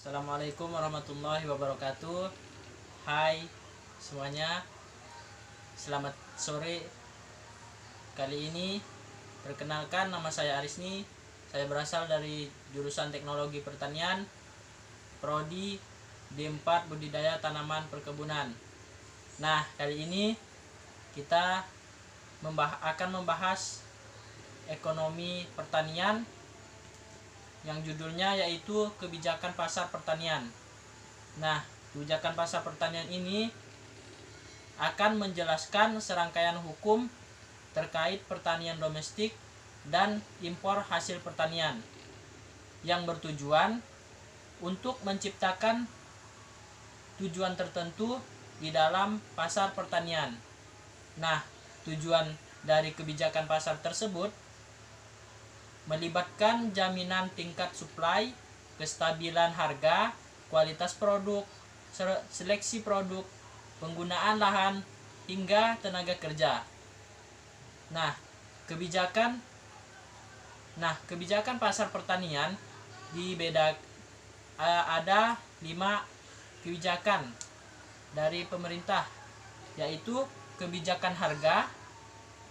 Assalamualaikum warahmatullahi wabarakatuh. Hai semuanya, selamat sore. Kali ini perkenalkan, nama saya Arisni. Saya berasal dari jurusan Teknologi Pertanian, Prodi D4 Budidaya Tanaman Perkebunan. Nah, kali ini kita akan membahas ekonomi pertanian yang judulnya yaitu kebijakan pasar pertanian. Nah, kebijakan pasar pertanian ini akan menjelaskan serangkaian hukum terkait pertanian domestik dan impor hasil pertanian yang bertujuan untuk menciptakan tujuan tertentu di dalam pasar pertanian. Nah, tujuan dari kebijakan pasar tersebut melibatkan jaminan tingkat suplai, kestabilan harga, kualitas produk, seleksi produk, penggunaan lahan, hingga tenaga kerja. Nah, kebijakan pasar pertanian ada 5 kebijakan dari pemerintah, yaitu kebijakan harga,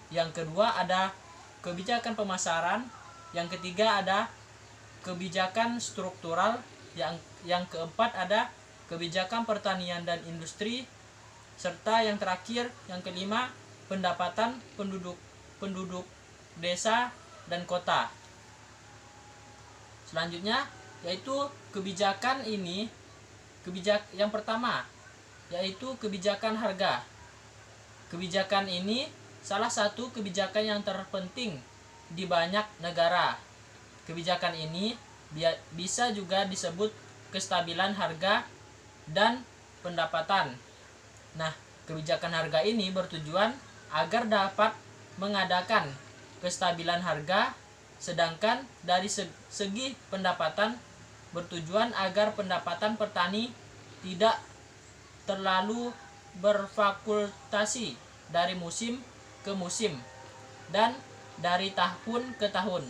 yang kedua ada kebijakan pemasaran, yang ketiga ada kebijakan struktural, yang keempat ada kebijakan pertanian dan industri, serta yang terakhir, yang kelima, pendapatan penduduk desa dan kota. Selanjutnya yaitu yang pertama yaitu kebijakan harga. Kebijakan ini salah satu kebijakan yang terpenting di banyak negara. Kebijakan ini bisa juga disebut kestabilan harga dan pendapatan. Nah, kebijakan harga ini bertujuan agar dapat mengadakan kestabilan harga, sedangkan dari segi pendapatan bertujuan agar pendapatan petani tidak terlalu berfluktuasi dari musim ke musim dan dari tahun ke tahun.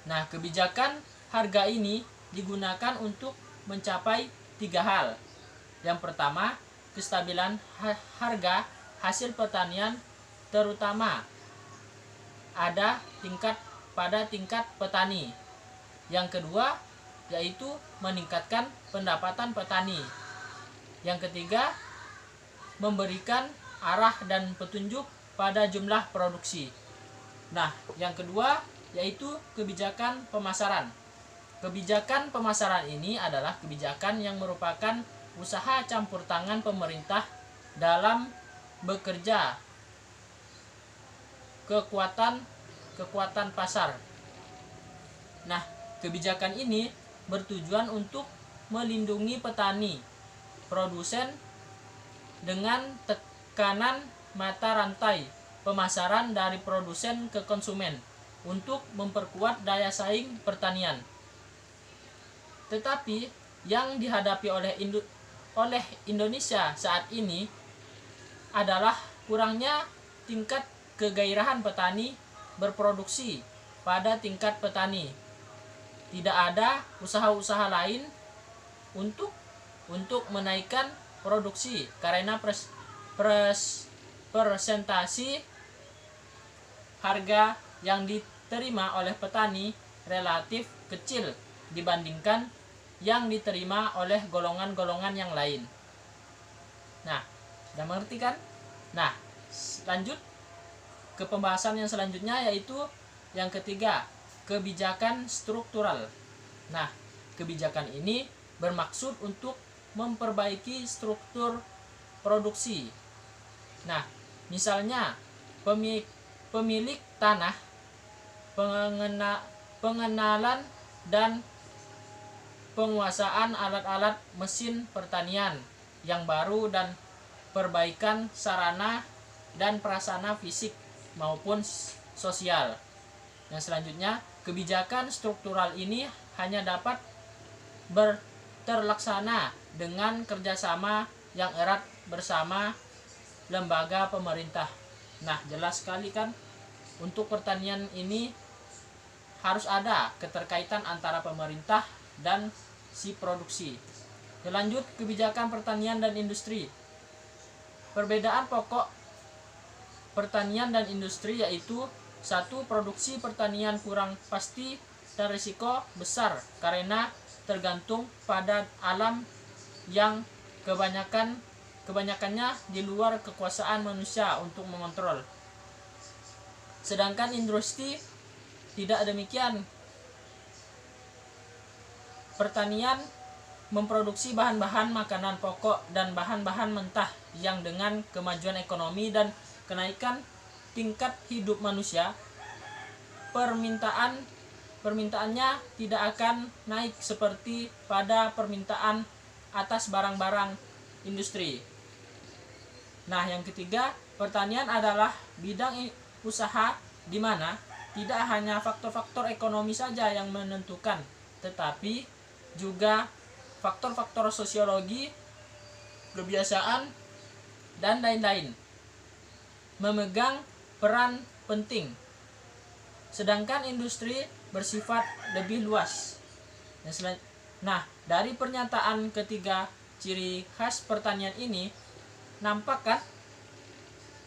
Nah, kebijakan harga ini digunakan untuk mencapai 3 hal. Yang pertama, kestabilan harga hasil pertanian, terutama ada pada tingkat petani. Yang kedua, yaitu meningkatkan pendapatan petani. Yang ketiga, memberikan arah dan petunjuk pada jumlah produksi. Nah, yang kedua yaitu kebijakan pemasaran. Kebijakan pemasaran ini adalah kebijakan yang merupakan usaha campur tangan pemerintah dalam bekerja kekuatan pasar. Nah, kebijakan ini bertujuan untuk melindungi petani, produsen dengan tekanan mata rantai pemasaran dari produsen ke konsumen untuk memperkuat daya saing pertanian. Tetapi yang dihadapi oleh Indonesia saat ini adalah kurangnya tingkat kegairahan petani berproduksi pada tingkat petani. Tidak ada usaha-usaha lain untuk menaikkan produksi karena presentasi harga yang diterima oleh petani relatif kecil dibandingkan yang diterima oleh golongan-golongan yang lain. Nah, sudah mengerti kan? Nah, lanjut ke pembahasan yang selanjutnya, yaitu yang ketiga, kebijakan struktural. Nah, kebijakan ini bermaksud untuk memperbaiki struktur produksi. Nah, misalnya pemilik tanah, pengenalan dan penguasaan alat-alat mesin pertanian yang baru dan perbaikan sarana dan prasarana fisik maupun sosial. Yang selanjutnya, kebijakan struktural ini hanya dapat terlaksana dengan kerjasama yang erat bersama lembaga pemerintah. Nah, jelas sekali kan, untuk pertanian ini harus ada keterkaitan antara pemerintah dan si produksi. Lanjut, kebijakan pertanian dan industri. Perbedaan pokok pertanian dan industri yaitu: 1. Produksi pertanian kurang pasti dan risiko besar karena tergantung pada alam yang kebanyakannya di luar kekuasaan manusia untuk mengontrol. Sedangkan industri tidak demikian. Pertanian memproduksi bahan-bahan makanan pokok dan bahan-bahan mentah yang dengan kemajuan ekonomi dan kenaikan tingkat hidup manusia, permintaannya tidak akan naik seperti pada permintaan atas barang-barang industri. Nah, yang ketiga, pertanian adalah bidang usaha di mana tidak hanya faktor-faktor ekonomi saja yang menentukan, tetapi juga faktor-faktor sosiologi, kebiasaan, dan lain-lain memegang peran penting. Sedangkan industri bersifat lebih luas. Nah, dari pernyataan ketiga ciri khas pertanian ini, nampak kan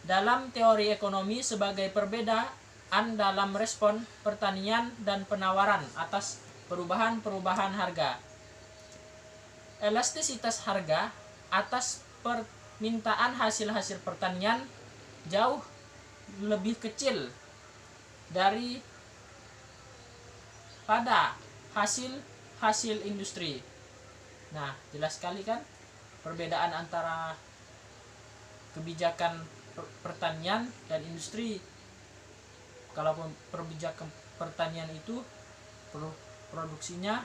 dalam teori ekonomi sebagai perbedaan dalam respon pertanian dan penawaran atas perubahan-perubahan harga. Elastisitas harga atas permintaan hasil-hasil pertanian jauh lebih kecil dari pada hasil industri. Nah, jelas sekali kan perbedaan antara kebijakan pertanian dan industri. Kalau perbijakan pertanian itu produksinya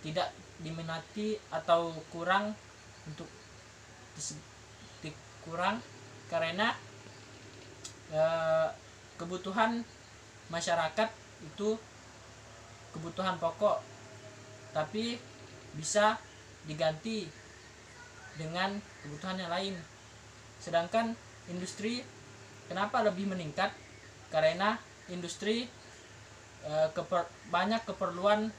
tidak diminati atau kurang kurang karena kebutuhan masyarakat itu kebutuhan pokok, tapi bisa diganti dengan kebutuhan yang lain. Sedangkan industri kenapa lebih meningkat? Karena industri banyak keperluan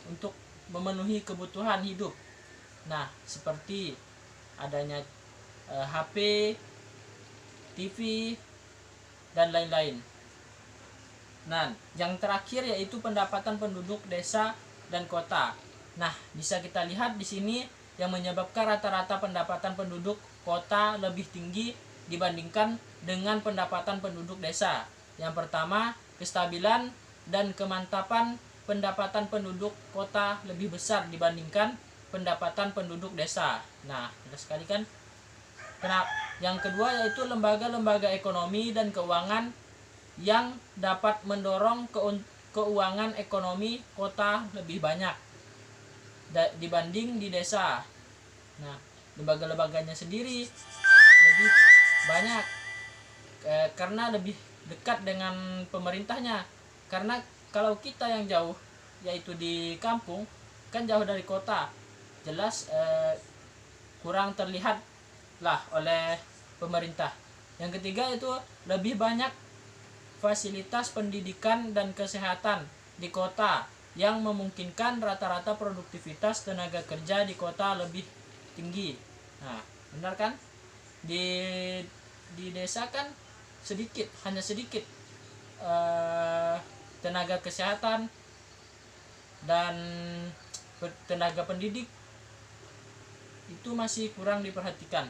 untuk memenuhi kebutuhan hidup. Nah, seperti adanya HP, TV, dan lain-lain. Nah, yang terakhir yaitu pendapatan penduduk desa dan kota. Nah, bisa kita lihat di sini yang menyebabkan rata-rata pendapatan penduduk kota lebih tinggi dibandingkan dengan pendapatan penduduk desa. Yang pertama, kestabilan dan kemantapan pendapatan penduduk kota lebih besar dibandingkan pendapatan penduduk desa. Nah, jelas sekali kan. Yang kedua yaitu lembaga-lembaga ekonomi dan keuangan yang dapat mendorong keuangan ekonomi kota lebih banyak dibanding di desa. Nah, lembaga-lembaganya sendiri lebih banyak karena lebih dekat dengan pemerintahnya. Karena kalau kita yang jauh, yaitu di kampung, kan jauh dari kota, jelas kurang terlihat lah oleh pemerintah. Yang ketiga itu lebih banyak fasilitas pendidikan dan kesehatan di kota yang memungkinkan rata-rata produktivitas tenaga kerja di kota lebih tinggi. Nah, benar kan? Di desa kan hanya sedikit tenaga kesehatan dan tenaga pendidik itu masih kurang diperhatikan.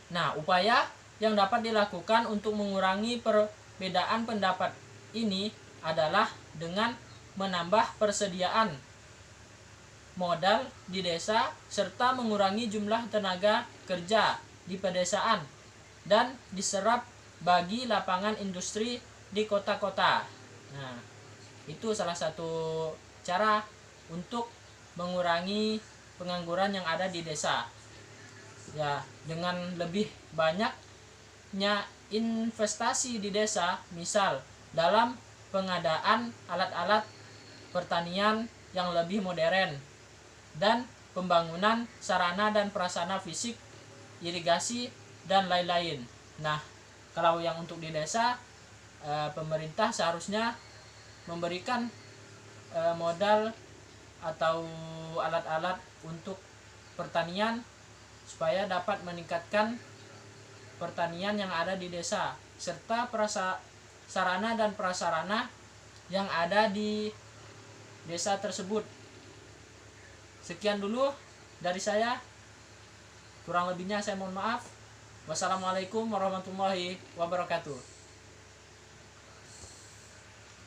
Nah, upaya yang dapat dilakukan untuk mengurangi perbedaan pendapat ini adalah dengan menambah persediaan modal di desa serta mengurangi jumlah tenaga kerja di pedesaan dan diserap bagi lapangan industri di kota-kota. Nah, itu salah satu cara untuk mengurangi pengangguran yang ada di desa. Ya, dengan lebih banyaknya investasi di desa, misal dalam pengadaan alat-alat pertanian yang lebih modern dan pembangunan sarana dan prasarana fisik, irigasi, dan lain-lain. Nah, kalau yang untuk di desa, pemerintah seharusnya memberikan modal atau alat-alat untuk pertanian supaya dapat meningkatkan pertanian yang ada di desa serta sarana dan prasarana yang ada di desa tersebut. Sekian dulu dari saya, kurang lebihnya saya mohon maaf. Wassalamualaikum warahmatullahi wabarakatuh.